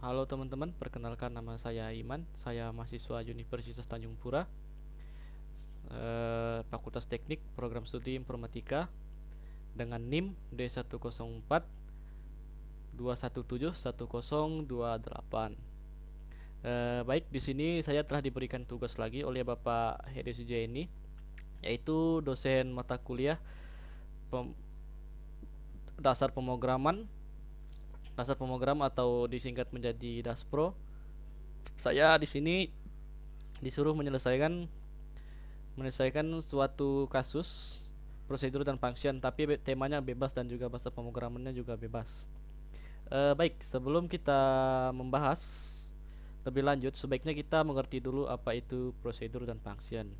Halo teman-teman, perkenalkan nama saya Iman. Saya mahasiswa Universitas Tanjung Pura, Fakultas Teknik Program Studi Informatika dengan NIM D104 217 1028. Baik, di sini saya telah diberikan tugas lagi oleh Bapak Hedi Sujaini, yaitu dosen mata kuliah pem- dasar pemrograman, atau disingkat menjadi Daspro. Saya di sini disuruh menyelesaikan suatu kasus prosedur dan function, tapi temanya bebas dan juga bahasa pemrogramannya juga bebas. Baik, sebelum kita membahas lebih lanjut, sebaiknya kita mengerti dulu apa itu prosedur dan function.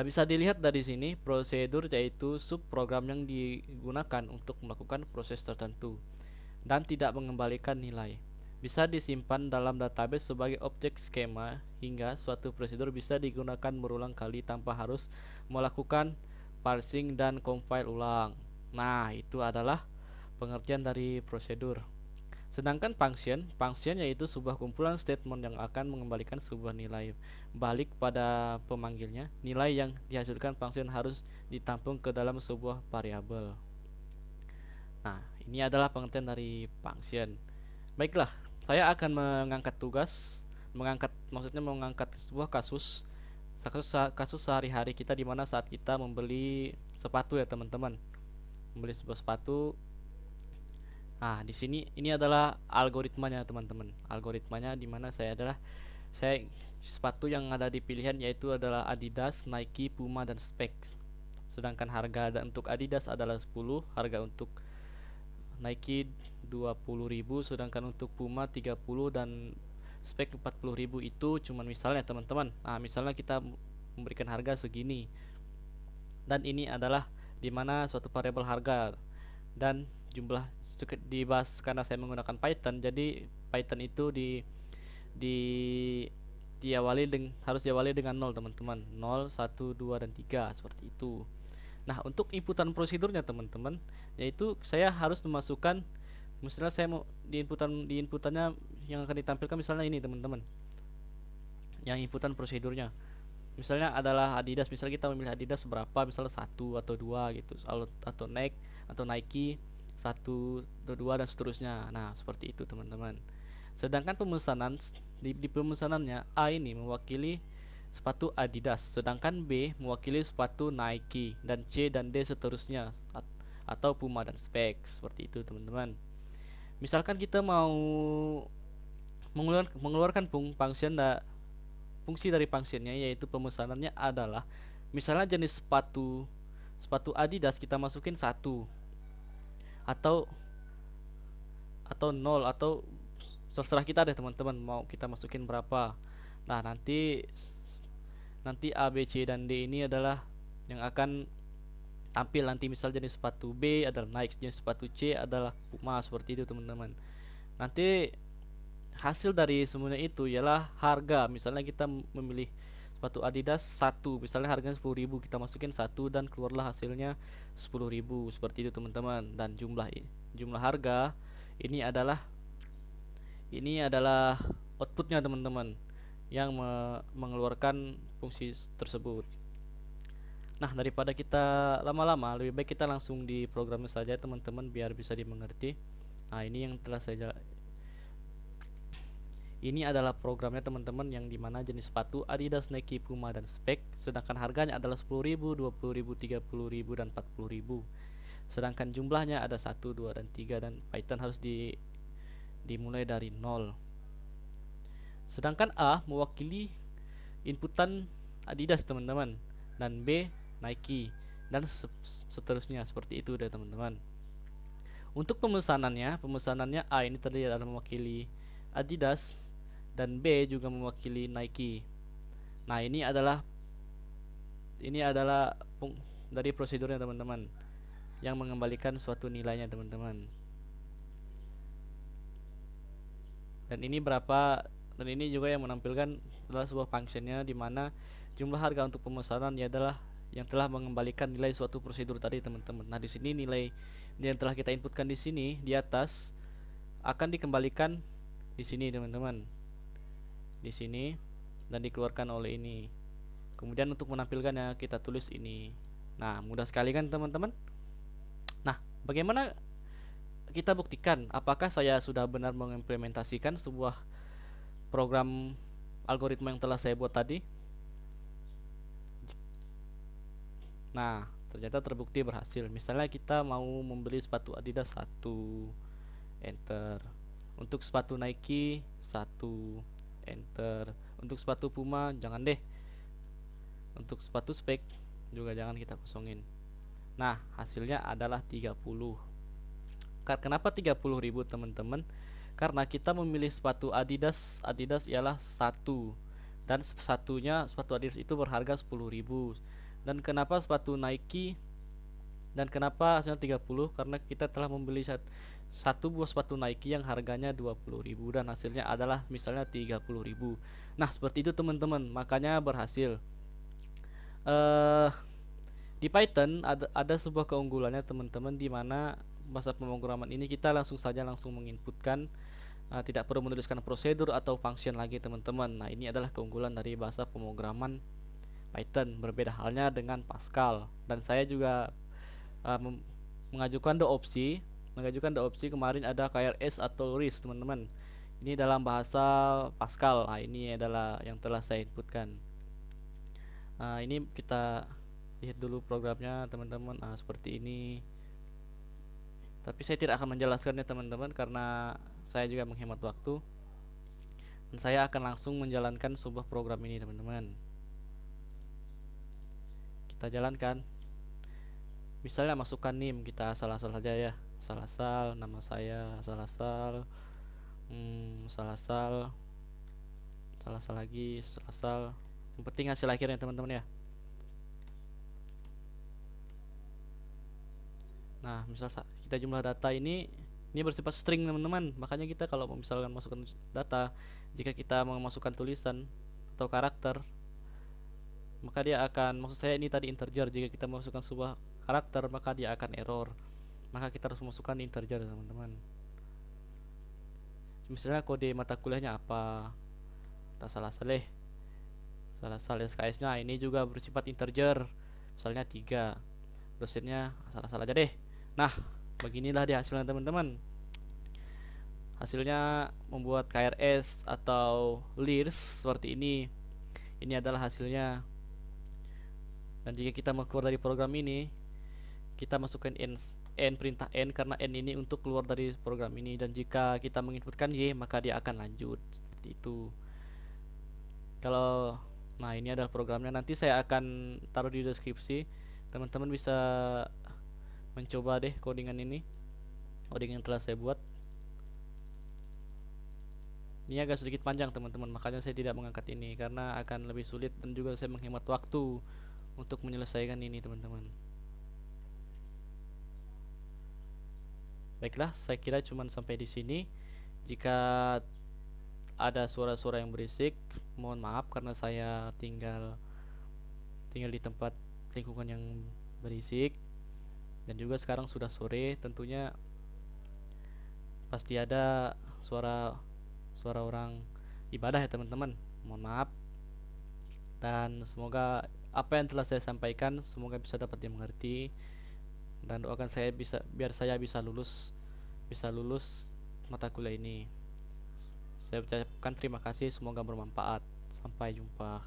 Bisa dilihat dari sini, prosedur yaitu subprogram yang digunakan untuk melakukan proses tertentu dan tidak mengembalikan nilai. Bisa disimpan dalam database sebagai objek skema hingga suatu prosedur bisa digunakan berulang kali tanpa harus melakukan parsing dan compile ulang. Nah, itu adalah pengertian dari prosedur. Sedangkan function yaitu sebuah kumpulan statement yang akan mengembalikan sebuah nilai balik pada pemanggilnya. Nilai yang dihasilkan function harus ditampung ke dalam sebuah variabel. Nah, ini adalah pengertian dari function. Baiklah, saya akan mengangkat sebuah kasus sehari-hari kita, di mana saat kita membeli sepatu ya teman-teman. Membeli sebuah sepatu. Nah, di sini ini adalah algoritmanya teman-teman. Algoritmanya di mana saya sepatu yang ada di pilihan yaitu adalah Adidas, Nike, Puma dan Specs. Sedangkan harga untuk Adidas adalah 10, harga untuk Nike 20.000, sedangkan untuk Puma 30 dan spek 40.000. Itu cuman misalnya teman-teman. Nah, misalnya kita memberikan harga segini, dan ini adalah dimana suatu variabel harga dan jumlah dibahas. Karena saya menggunakan Python, jadi Python itu di harus diawali dengan 0 teman-teman. 0, 1, 2 dan 3 seperti itu. Nah, untuk inputan prosedurnya teman-teman, yaitu saya harus memasukkan, misalnya saya mau di inputannya yang akan ditampilkan misalnya ini teman-teman. Yang inputan prosedurnya misalnya adalah Adidas, misalnya kita memilih Adidas berapa, misalnya satu atau dua gitu, atau Nike satu atau dua dan seterusnya. Nah, seperti itu teman-teman. Sedangkan di pemesanannya, A ini mewakili sepatu Adidas, sedangkan B mewakili sepatu Nike, dan C dan D seterusnya, atau Puma dan Specs. Seperti itu teman-teman. Misalkan kita mau mengeluarkan fungsi dari functionnya, yaitu pemesanannya adalah misalnya jenis sepatu Adidas kita masukin satu, atau nol, atau terserah kita deh teman-teman mau kita masukin berapa. Nah, nanti A, B, C dan D ini adalah yang akan tampil nanti. Misal jenis sepatu B adalah Nike, jenis sepatu C adalah Puma, seperti itu teman-teman. Nanti hasil dari semuanya itu ialah harga. Misalnya kita memilih sepatu Adidas satu, misalnya harganya 10.000, kita masukin satu dan keluarlah hasilnya 10.000, seperti itu teman-teman. Dan jumlah harga ini adalah outputnya teman-teman, yang mengeluarkan fungsi tersebut. Nah, daripada kita lama-lama, lebih baik kita langsung di programnya saja teman-teman, biar bisa dimengerti. Nah, ini adalah programnya teman-teman, yang dimana jenis sepatu Adidas, Nike, Puma dan Spek, sedangkan harganya adalah 10.000, 20.000, 30.000 dan 40.000. Sedangkan jumlahnya ada 1, 2 dan 3, dan Python harus dimulai dari 0. Sedangkan A mewakili inputan Adidas teman-teman, dan B Nike, dan seterusnya, seperti itu deh teman-teman. Untuk pemesanannya A ini terlihat adalah mewakili Adidas, dan B juga mewakili Nike. Nah, ini adalah dari prosedurnya teman-teman, yang mengembalikan suatu nilainya teman-teman. Dan ini juga yang menampilkan adalah sebuah functionnya, di mana jumlah harga untuk pemesanan adalah yang telah mengembalikan nilai suatu prosedur tadi teman-teman. Nah, di sini nilai yang telah kita inputkan di sini di atas akan dikembalikan di sini teman-teman, di sini, dan dikeluarkan oleh ini. Kemudian untuk menampilkannya kita tulis ini. Nah, mudah sekali kan teman-teman? Nah, bagaimana kita buktikan apakah saya sudah benar mengimplementasikan sebuah program algoritma yang telah saya buat tadi? Nah, ternyata terbukti berhasil. Misalnya kita mau membeli sepatu Adidas 1, enter. Untuk sepatu Nike 1, enter. Untuk sepatu Puma jangan deh. Untuk sepatu spek juga jangan kita kosongin. Nah, hasilnya adalah 30. Kenapa 30.000 teman-teman? Karena kita memilih sepatu Adidas. Adidas ialah satu, dan satunya sepatu Adidas itu berharga 10.000. Dan kenapa sepatu Nike, dan kenapa hasilnya 30? Karena kita telah membeli satu buah sepatu Nike yang harganya 20.000 dan hasilnya adalah misalnya 30.000. Nah, seperti itu teman-teman, makanya berhasil. Di Python ada sebuah keunggulannya teman-teman, di mana bahasa pemrograman ini kita langsung menginputkan, tidak perlu menuliskan prosedur atau function lagi teman-teman. Nah, ini adalah keunggulan dari bahasa pemrograman Python, berbeda halnya dengan Pascal. Dan saya juga mengajukan the opsi kemarin ada KRS atau RIS teman-teman. Ini dalam bahasa Pascal. Nah, ini adalah yang telah saya inputkan. Ini kita lihat dulu programnya teman-teman. Seperti ini. Tapi saya tidak akan menjelaskannya teman-teman karena saya juga menghemat waktu. Dan saya akan langsung menjalankan sebuah program ini teman-teman. Kita jalankan. Misalnya masukkan NIM, kita asal-asal saja ya. Asal-asal, nama saya asal-asal, asal-asal, asal-asal lagi, asal-asal. Yang penting hasil akhirnya teman-teman ya. Nah, misal kita jumlah data ini bersifat string teman-teman. Makanya kita kalau misalkan masukkan data, jika kita mau masukkan tulisan atau karakter, maka dia akan, maksud saya ini tadi integer. Jika kita masukkan sebuah karakter, maka dia akan error. Maka kita harus masukkan integer teman-teman. Misalnya kode mata kuliahnya apa, kita salah-salah SKS nya ini juga bersifat integer, misalnya 3, dosennya salah-salah aja deh. Nah, beginilah dia hasilnya teman-teman. Hasilnya membuat KRS atau LIRS seperti ini. Ini adalah hasilnya. Dan jika kita mau keluar dari program ini, kita masukkan n perintah n, karena n ini untuk keluar dari program ini. Dan jika kita menginputkan y, maka dia akan lanjut. Seperti itu. Nah, ini adalah programnya. Nanti saya akan taruh di deskripsi. Teman-teman bisa mencoba deh codingan ini, coding yang telah saya buat. Ini agak sedikit panjang teman-teman, makanya saya tidak mengangkat ini karena akan lebih sulit dan juga saya menghemat waktu untuk menyelesaikan ini teman-teman. Baiklah, saya kira cuma sampai di sini. Jika ada suara-suara yang berisik, mohon maaf karena saya tinggal di tempat lingkungan yang berisik. Dan juga sekarang sudah sore, tentunya pasti ada suara orang ibadah ya teman-teman. Mohon maaf. Dan semoga apa yang telah saya sampaikan semoga bisa dapat dimengerti, dan doakan saya biar saya bisa lulus mata kuliah ini. Saya ucapkan terima kasih, semoga bermanfaat. Sampai jumpa.